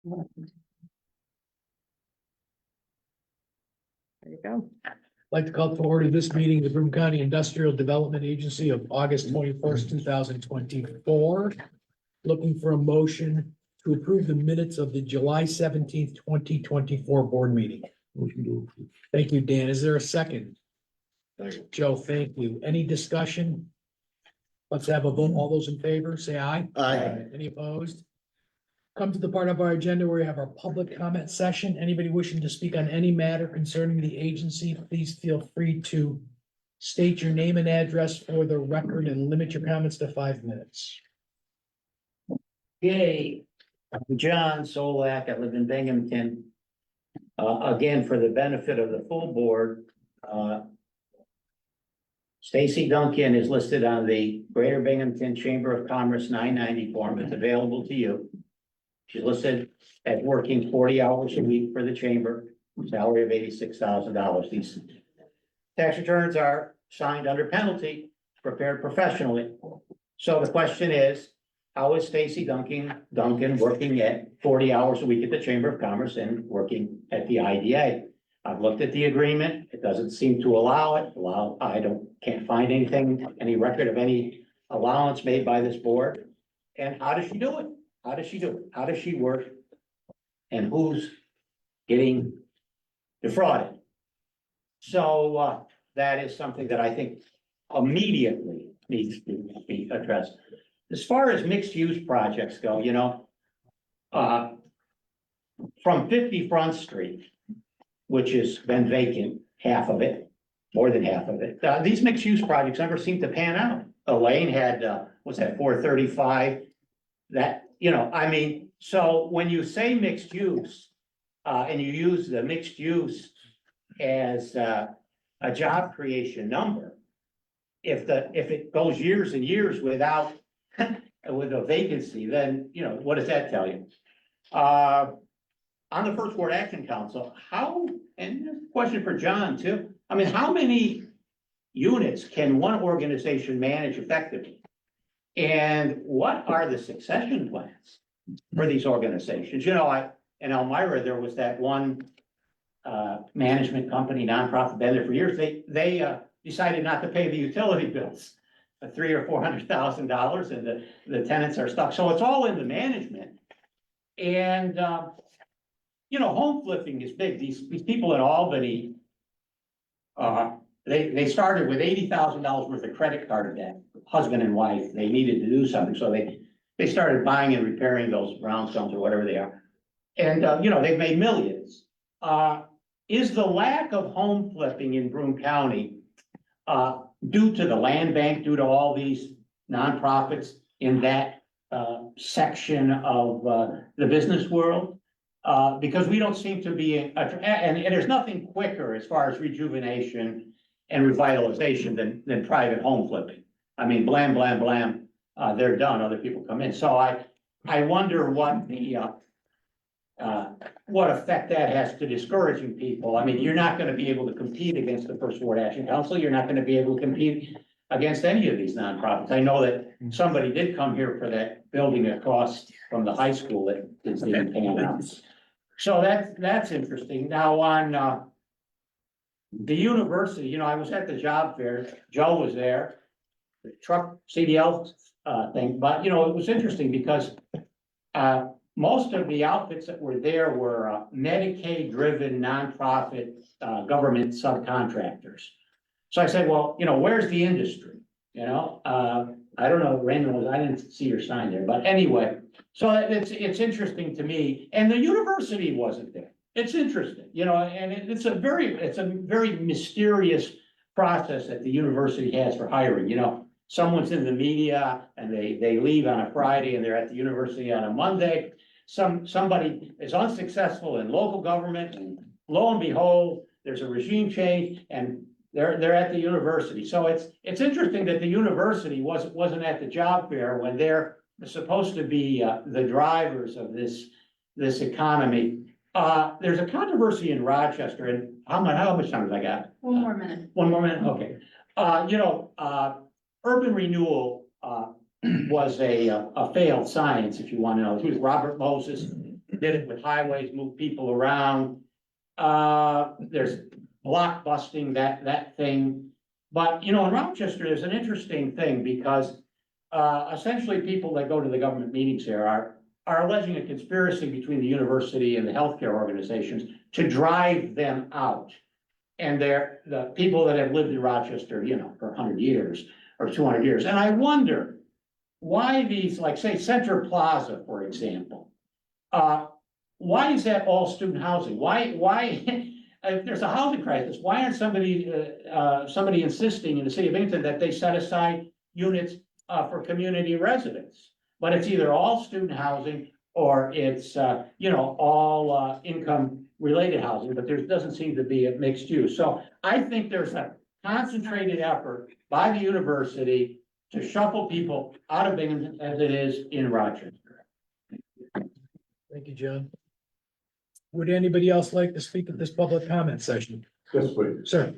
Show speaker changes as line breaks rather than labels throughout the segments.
There you go.
I'd like to call to order this meeting of the Broome County Industrial Development Agency of August 21st, 2024. Looking for a motion to approve the minutes of the July 17th, 2024 board meeting. Thank you, Dan. Is there a second? Joe, thank you. Any discussion? Let's have a vote. All those in favor, say aye.
Aye.
Any opposed? Come to the part of our agenda where we have our public comment session. Anybody wishing to speak on any matter concerning the agency, please feel free to state your name and address for the record and limit your comments to 5 minutes.
Okay, I'm John Solak, I live in Binghamton. Again, for the benefit of the full board, Stacy Duncan is listed on the Greater Binghamton Chamber of Commerce 990 form. It's available to you. She's listed as working 40 hours a week for the chamber, salary of $86,000. These tax returns are signed under penalty, prepared professionally. So the question is, how is Stacy Duncan working at 40 hours a week at the Chamber of Commerce and working at the IDA? I've looked at the agreement. It doesn't seem to allow it. Can't find any record of any allowance made by this board. And how does she do it? How does she do it? How does she work? And who's getting defrauded? So that is something that I think immediately needs to be addressed. As far as mixed use projects go, from 50 Front Street, which has been vacant, half of it, more than half of it, these mixed use projects never seem to pan out. Elaine had, what's that, 435? So when you say mixed use, and you use the mixed use as a job creation number, if it goes years and years without with a vacancy, then, what does that tell you? On the First Ward Action Council, and question for John too, how many units can one organization manage effectively? And what are the succession plans for these organizations? In Elmira, there was that one management company, nonprofit, been there for years. They decided not to pay the utility bills, $300,000 or $400,000, and the tenants are stuck. So it's all in the management. And home flipping is big. These people in Albany, they started with $80,000 worth of credit card debt. Husband and wife, they needed to do something, so they started buying and repairing those brownstones or whatever they are. And they've made millions. Is the lack of home flipping in Broome County due to the land bank, due to all these nonprofits in that section of the business world? Because we don't seem to be, and there's nothing quicker as far as rejuvenation and revitalization than private home flipping. Blam, blam, blam, they're done, other people come in. So I wonder what what effect that has to discouraging people. You're not gonna be able to compete against the First Ward Action Council. You're not gonna be able to compete against any of these nonprofits. I know that somebody did come here for that building across from the high school that didn't pan out. So that's interesting. Now on the university, I was at the job fair. Joe was there. The truck CDL thing, but it was interesting because most of the outfits that were there were Medicaid-driven nonprofit government subcontractors. So I said, well, where's the industry? I don't know, Randall, I didn't see your sign there, but anyway, so it's interesting to me. And the university wasn't there. It's interesting, and it's a very mysterious process that the university has for hiring. Someone's in the media and they leave on a Friday and they're at the university on a Monday. Somebody is unsuccessful in local government, and lo and behold, there's a regime change and they're at the university. So it's interesting that the university wasn't at the job fair when they're supposed to be the drivers of this economy. There's a controversy in Rochester, and how much time have I got?
One more minute.
One more minute, okay. Urban renewal was a failed science, if you want to know. It was Robert Moses did it with highways, moved people around. There's block busting, that thing. But, you know, in Rochester, there's an interesting thing because, essentially people that go to the government meetings here are alleging a conspiracy between the university and the healthcare organizations to drive them out. And they're the people that have lived in Rochester, you know, for 100 years or 200 years. And I wonder why these, like say Center Plaza, for example, why is that all student housing? Why, if there's a housing crisis, why aren't somebody insisting in the city of Binghamton that they set aside units for community residents? But it's either all student housing or it's, you know, all income related housing, but there doesn't seem to be a mixed use. So I think there's a concentrated effort by the university to shuffle people out of Binghamton as it is in Rochester.
Thank you, John. Would anybody else like to speak at this public comment session?
Yes, please.
Sir,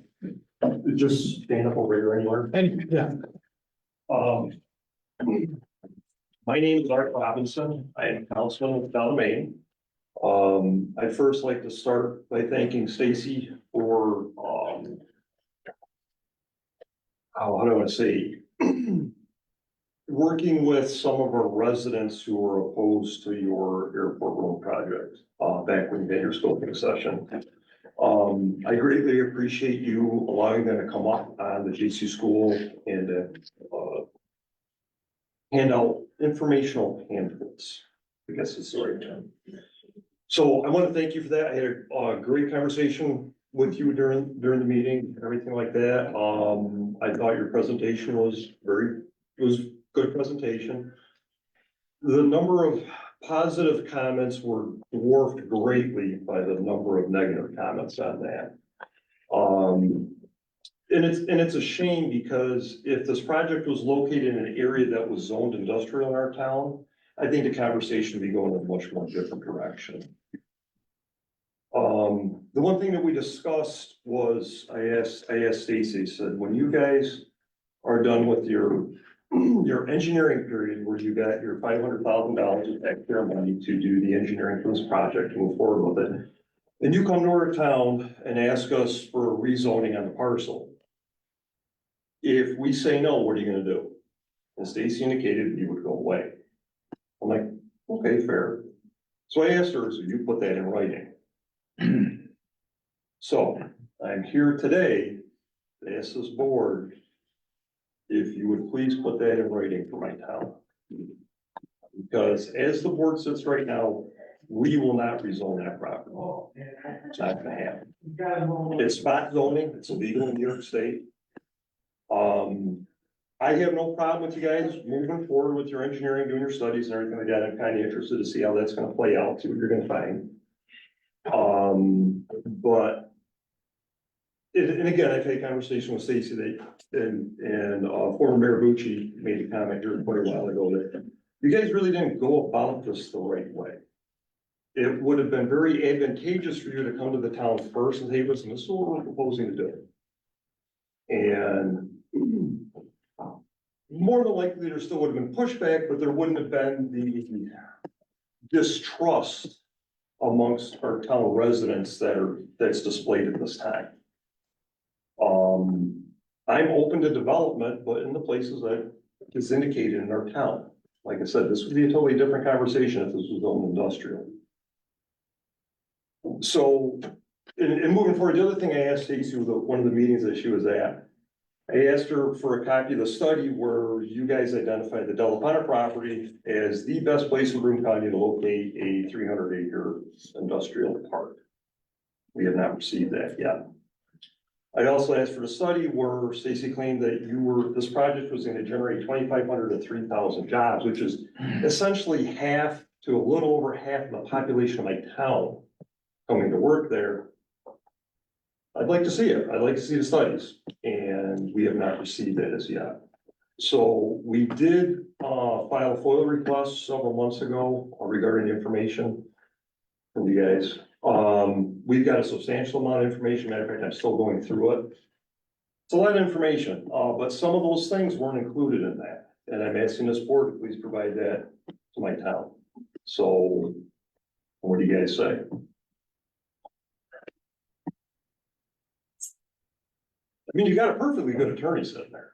Just stand up over here anywhere.
yeah,
My name is Art Robinson. I am councilman of town of Maine. I'd first like to start by thanking Stacy for, how do I want to say, working with some of our residents who were opposed to your airport road project, back when you had your scoping session. I greatly appreciate you allowing them to come up on the JC school and, hand out informational pamphlets. I guess it's the right term. So I want to thank you for that. I had a great conversation with you during the meeting, everything like that. I thought your presentation was good presentation. The number of positive comments were dwarfed greatly by the number of negative comments on that. And it's a shame because if this project was located in an area that was zoned industrial in our town, I think the conversation would be going in a much more different direction. The one thing that we discussed was I asked Stacy, said, when you guys are done with your engineering period where you got your $500,000 of taxpayer money to do the engineering for this project, move forward with it, and you come to our town and ask us for rezoning on the parcel. If we say no, what are you gonna do? And Stacy indicated you would go away. I'm like, okay, fair. So I asked her, so you put that in writing. So I'm here today to ask this board if you would please put that in writing for my town. Because as the board sits right now, we will not rezone that property. It's not gonna happen. It's spot zoning, it's illegal in New York State. I have no problem with you guys moving forward with your engineering, doing your studies and everything like that. I'm kind of interested to see how that's gonna play out, see what you're gonna find. But and again, I've had a conversation with Stacy and former Mayor Bucci made a comment here quite a while ago that you guys really didn't go about this the right way. It would have been very advantageous for you to come to the town first and say, listen, this is what we're proposing to do. And more than likely, there still would have been pushback, but there wouldn't have been the distrust amongst our town residents that's displayed at this time. I'm open to development, but in the places that is indicated in our town. Like I said, this would be a totally different conversation if this was owned industrial. So, in moving forward, the other thing I asked Stacy was one of the meetings that she was at. I asked her for a copy of the study where you guys identified the Delapana property as the best place in Broome County to locate a 300-acre industrial park. We have not received that yet. I also asked for the study where Stacy claimed that this project was going to generate 2,500 to 3,000 jobs, which is essentially half to a little over half of the population of my town coming to work there. I'd like to see it. I'd like to see the studies, and we have not received that as yet. So we did file a FOIL request several months ago regarding the information from you guys. We've got a substantial amount of information. Matter of fact, I'm still going through it. It's a lot of information, but some of those things weren't included in that. And I'm asking this board to please provide that to my town. So What do you guys say? I mean, you got a perfectly good attorney sitting there.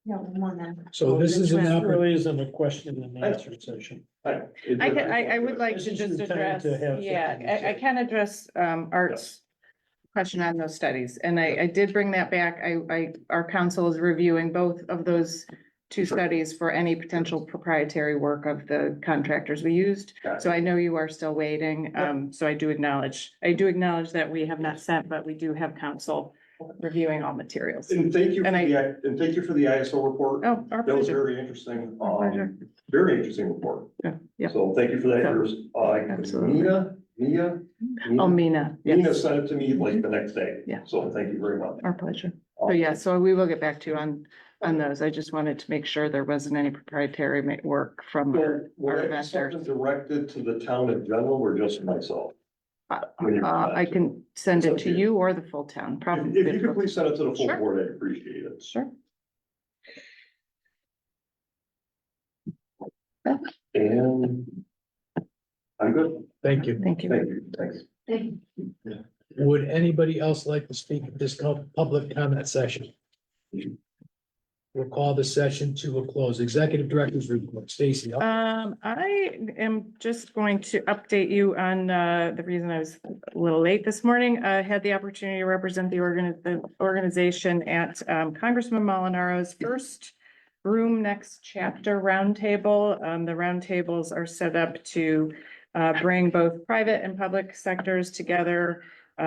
No, more than.
So this is an opportunity.
Really isn't a question and answer session.
I would like to
This is
just
your time
address,
to have
yeah,
something to
I
say.
can address, Art's question on those studies, and I did bring that back. Our council is reviewing both of those two studies for any potential proprietary work of the contractors we used. So I know you are still waiting, so I do acknowledge that we have not sent, but we do have council reviewing all materials.
And thank you for
And
and thank you for the ISO report.
Oh, our
That was
pleasure.
very interesting.
Our pleasure.
Very interesting report.
Yeah.
So thank you for that.
So,
Yours,
absolutely.
Mia,
Oh, Mina,
Nina
yes,
sent it to me like the next day.
Yeah.
So thank you very much.
our pleasure. So yeah, so we will get back to you on those. I just wanted to make sure there wasn't any proprietary work from our
Will that be
vendors.
something directed to the town in general or just myself? When you're
I can send it to you or the full town, probably.
If you could please send it to the full
Sure.
board, I'd appreciate it.
Sure.
And I'm good.
Thank you.
Thank you.
Thank you. Thanks.
Would anybody else like to speak at this public comment session? We'll call the session to a close. Executive Director's report, Stacy.
I am just going to update you on, the reason I was a little late this morning. I had the opportunity to represent the organization at, Congressman Molinaro's first Broome Next Chapter Roundtable. The roundtables are set up to, bring both private and public sectors together,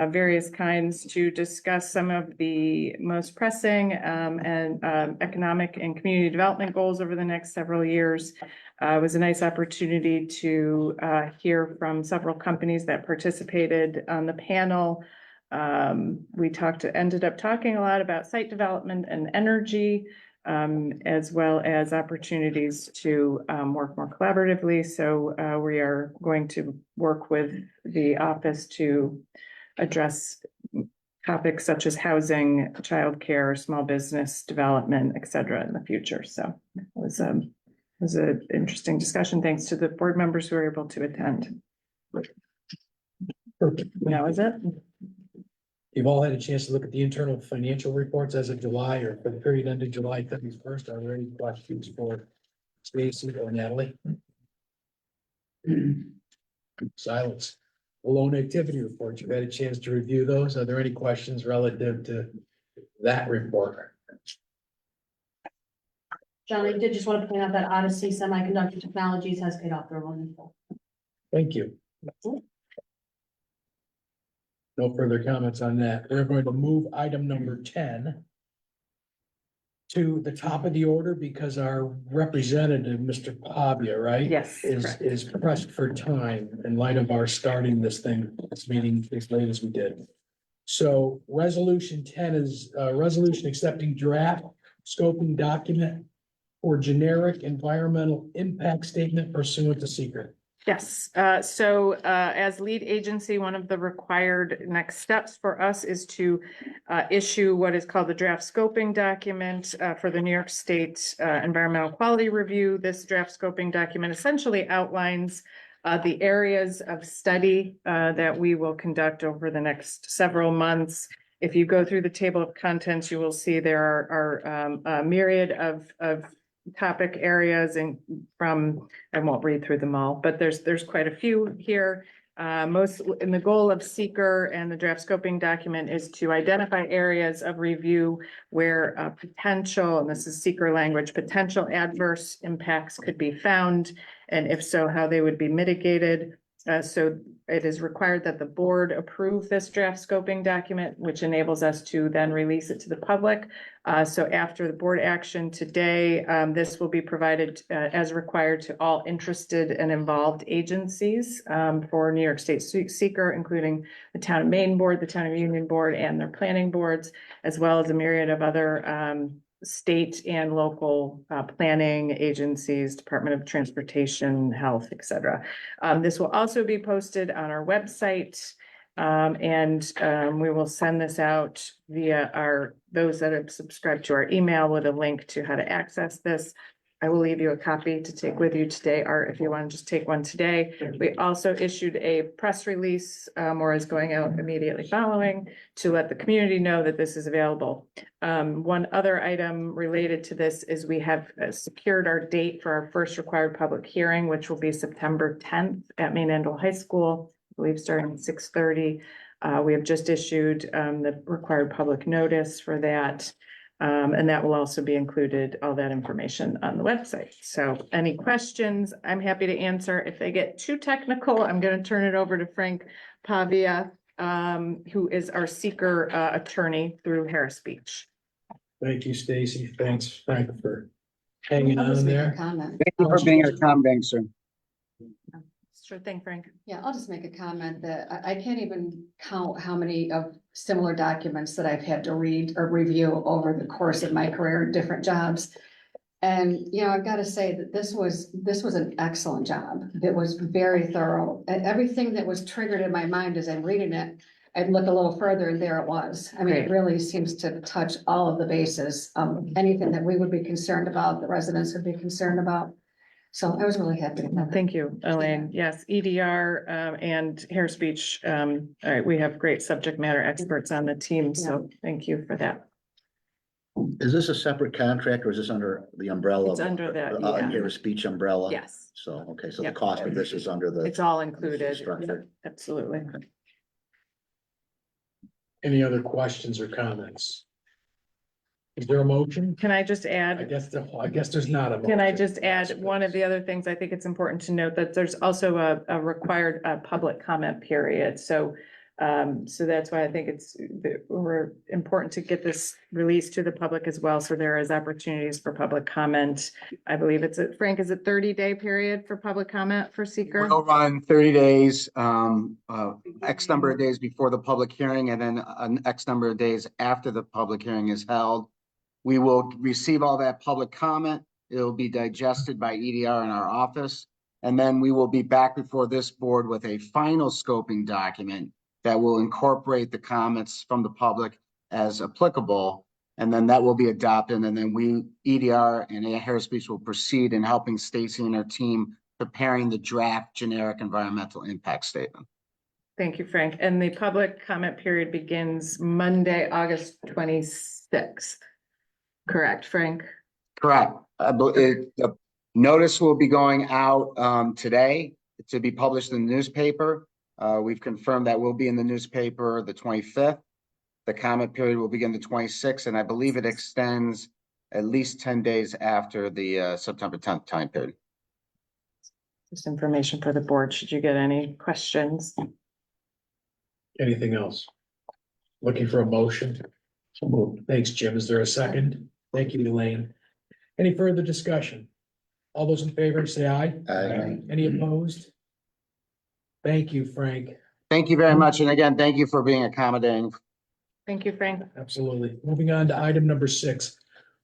various kinds, to discuss some of the most pressing and economic and community development goals over the next several years. It was a nice opportunity to hear from several companies that participated on the panel. We ended up talking a lot about site development and energy, as well as opportunities to work more collaboratively. So we are going to work with the office to address topics such as housing, childcare, small business development, et cetera, in the future. So it was an interesting discussion. Thanks to the board members who were able to attend.
Perfect.
That was it.
You've all had a chance to look at the internal financial reports as of July or for the period ended July 31st. Are there any questions for Stacy or Natalie? Silence. Loan activity reports. You've had a chance to review those. Are there any questions relative to that report?
John, I did just want to point out that Odyssey Semiconductor Technologies has paid off their loan in full.
Thank you. No further comments on that. We're going to move item number 10 to the top of the order because our representative, Mr. Pavia, right?
Yes,
Is
correct.
pressed for time in light of our starting this meeting as late as we did. So resolution 10 is a resolution accepting draft scoping document for generic environmental impact statement pursuant to secret.
Yes, so as lead agency, one of the required next steps for us is to issue what is called the draft scoping document for the New York State Environmental Quality Review. This draft scoping document essentially outlines the areas of study that we will conduct over the next several months. If you go through the table of contents, you will see there are a myriad of topic areas and I won't read through them all, but there's quite a few here. Most in the goal of seeker and the draft scoping document is to identify areas of review where potential, and this is seeker language, potential adverse impacts could be found. And if so, how they would be mitigated. So it is required that the board approve this draft scoping document, which enables us to then release it to the public. So after the board action today, this will be provided as required to all interested and involved agencies for New York State seeker, including the Town of Maine Board, the Town of Union Board, and their planning boards, as well as a myriad of other state and local planning agencies, Department of Transportation, Health, et cetera. This will also be posted on our website. We will send this out via those that have subscribed to our email with a link to how to access this. I will leave you a copy to take with you today, Art, if you want to just take one today. We also issued a press release, or is going out immediately following to let the community know that this is available. One other item related to this is we have secured our date for our first required public hearing, which will be September 10th at Main Endell High School, I believe starting at 6:30. We have just issued the required public notice for that. And that will also be included, all that information on the website. So any questions, I'm happy to answer. If they get too technical, I'm going to turn it over to Frank Pavia, who is our seeker attorney through Harris Beach.
Thank you, Stacy. Thanks, Frank, for hanging
I'll
on
just make a
there.
comment.
Thank you for being a accommodating, sir.
Sure thing, Frank.
Yeah, I'll just make a comment that I can't even count how many of similar documents that I've had to read or review over the course of my career in different jobs. And, I've got to say that this was an excellent job. It was very thorough. And everything that was triggered in my mind as I'm reading it, I'd look a little further and there it was. I mean, it really seems to touch all of the bases. Anything that we would be concerned about, the residents would be concerned about. So I was really happy.
No, thank you, Elaine. Yes, EDR and Harris Beach. All right, we have great subject matter experts on the team, so thank you for that.
Is this a separate contract or is this under the umbrella?
It's under that,
of,
yeah.
Harris Beach umbrella?
Yes,
So, okay, so the
Yep.
cost of this is under the.
it's all included.
Structure.
Absolutely.
Any other questions or comments? Is there a motion?
Can I just add?
I guess there's not a.
Can I
motion.
just add one of the other things? I think it's important to note that there's also a required public comment period. So that's why I think we're important to get this released to the public as well. So there is opportunities for public comment. I believe Frank, is it 30-day period for public comment for seeker?
We'll run 30 days, X number of days before the public hearing and then an X number of days after the public hearing is held. We will receive all that public comment. It'll be digested by EDR in our office. And then we will be back before this board with a final scoping document that will incorporate the comments from the public as applicable. And then that will be adopted. And then EDR and Harris Beach will proceed in helping Stacy and her team preparing the draft generic environmental impact statement.
Thank you, Frank. And the public comment period begins Monday, August 26th. Correct, Frank?
Correct. The notice will be going out today to be published in the newspaper. We've confirmed that will be in the newspaper the 25th. The comment period will begin the 26th, and I believe it extends at least 10 days after the September 10th time period.
Just information for the board. Should you get any questions?
Anything else? Looking for a motion? So moved. Thanks, Jim. Is there a second? Thank you, Elaine. Any further discussion? All those in favor, say aye.
Aye.
Any opposed? Thank you, Frank.
Thank you very much. And again, thank you for being accommodating.
Thank you, Frank.
Absolutely. Moving on to item number 6.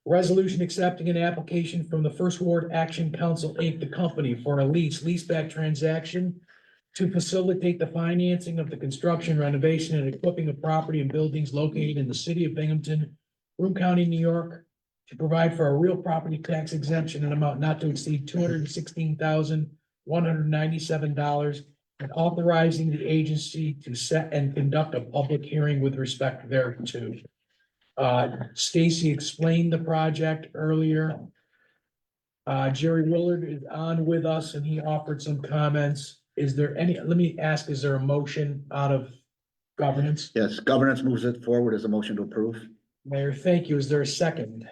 Resolution accepting an application from the First Ward Action Council, Inc., the company, for a leaseback transaction to facilitate the financing of the construction, renovation, and equipping of property and buildings located in the city of Binghamton, Broome County, New York, to provide for a real property tax exemption in amount not to exceed $216,197 and authorizing the agency to set and conduct a public hearing with respect thereto. Stacy explained the project earlier. Jerry Willard is on with us and he offered some comments. Let me ask, is there a motion out of governance?
Yes, governance moves it forward as a motion to approve.
Mayor, thank you. Is there a second?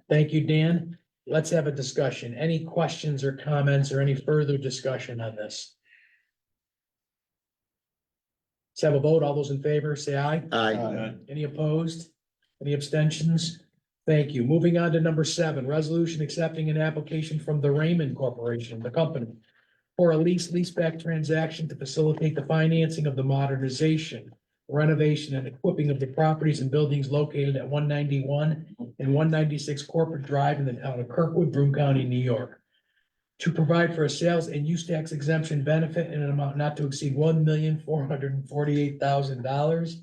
Thank you, Dan. Let's have a discussion. Any questions or comments or any further discussion on this? Let's have a vote. All those in favor, say aye.
Aye.
Any opposed? Any abstentions? Thank you. Moving on to number 7, resolution accepting an application from the Raymond Corporation, the company, for a leaseback transaction to facilitate the financing of the modernization, renovation, and equipping of the properties and buildings located at 191 and 196 Corporate Drive in the town of Kirkwood, Broome County, New York, to provide for a sales and use tax exemption benefit in an amount not to exceed $1,448,000,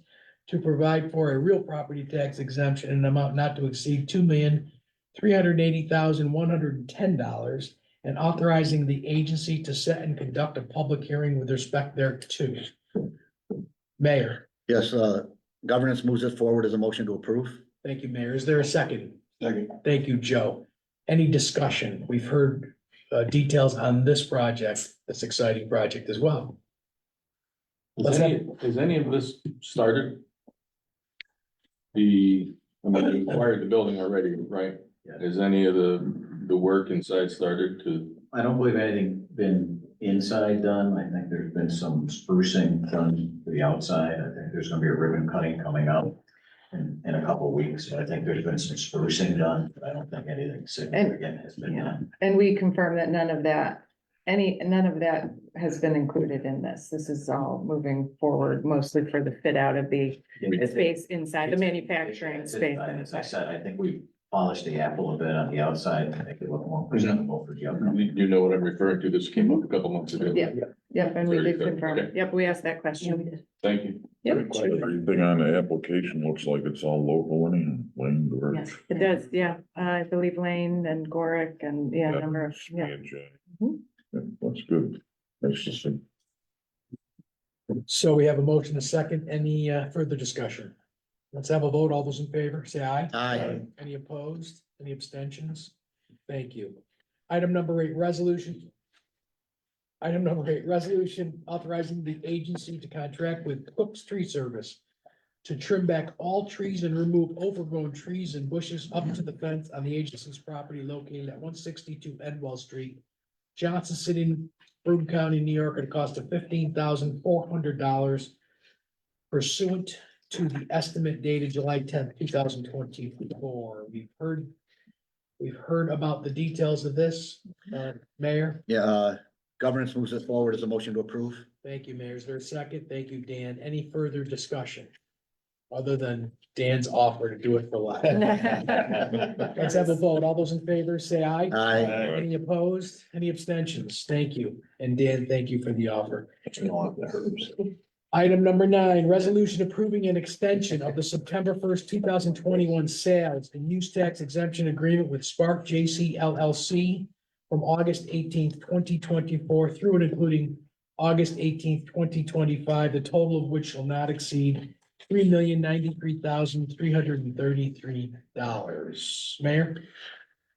to provide for a real property tax exemption in an amount not to exceed $380,110 and authorizing the agency to set and conduct a public hearing with respect thereto. Mayor,
Yes, governance moves it forward as a motion to approve.
thank you, Mayor. Is there a second?
Second.
Thank you, Joe. Any discussion? We've heard details on this project, this exciting project as well.
Is any of this started? You acquired the building already, right? Is any of the work inside started to?
I don't believe anything been inside done. I think there's been some sprucing done to the outside. I think there's gonna be a ribbon cutting coming up in a couple of weeks. I think there's been some sprucing done, but I don't think anything significant has been done.
And we confirm that none of that has been included in this. This is all moving forward mostly for the fit out of the space inside, the manufacturing space.
As I said, I think we polished the apple a bit on the outside to make it look more presentable for the upcoming.
You know what I'm referring to? This came up a couple months ago.
Yeah. Yep, and we
Very
did
good.
confirm.
Okay.
Yep, we asked that question.
Thank you.
Yep.
Everything on the application looks like it's all local and Lane Gorge.
Yes, it does. Yeah, I believe Lane and Gorick and a number of, yeah.
And Jay.
Mhm.
Yeah, that's good. That's just a
So we have a motion, a second. Any further discussion? Let's have a vote. All those in favor, say aye.
Aye.
Any opposed? Any abstentions? Thank you. Item number 8, resolution. Item number 8, resolution authorizing the agency to contract with Cook's Tree Service to trim back all trees and remove overgrown trees and bushes up to the fence on the agency's property located at 162 Edwell Street, Johnson City, Broome County, New York, at a cost of $15,400 pursuant to the estimate dated July 10th, 2024. We've heard about the details of this, Mayor.
Yeah, governance moves it forward as a motion to approve.
Thank you, Mayor. Is there a second? Thank you, Dan. Any further discussion? Other than Dan's offer to do it for life. Let's have a vote. All those in favor, say aye.
Aye.
Any opposed? Any abstentions? Thank you. And Dan, thank you for the offer. Item number 9, resolution approving an extension of the September 1st, 2021 sales and use tax exemption agreement with Spark JC LLC from August 18th, 2024 through and including August 18th, 2025, the total of which shall not exceed $3,093,333. Mayor?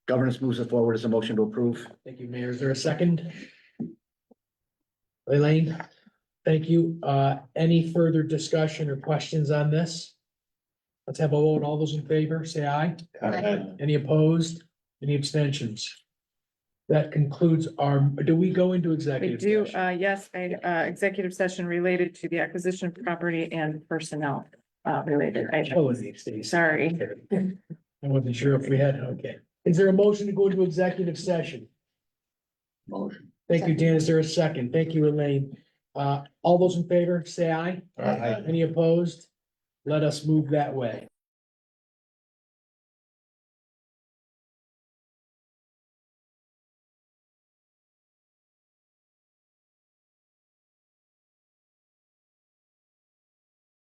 Governance moves it forward as a motion to approve.
Thank you, Mayor. Is there a second? Elaine? Thank you. Any further discussion or questions on this? Let's have a vote. All those in favor, say aye. Any opposed? Any abstentions? That concludes our, do we go into
We
executive
do,
session?
yes, executive session related to the acquisition of property and personnel, related.
Oh, it's Stacy.
Sorry.
I wasn't sure if we had, okay. Is there a motion to go into executive session?
Motion.
Thank you, Dan. Is there a second? Thank you, Elaine. All those in favor, say aye.
Aye.
Any opposed? Let us move that way.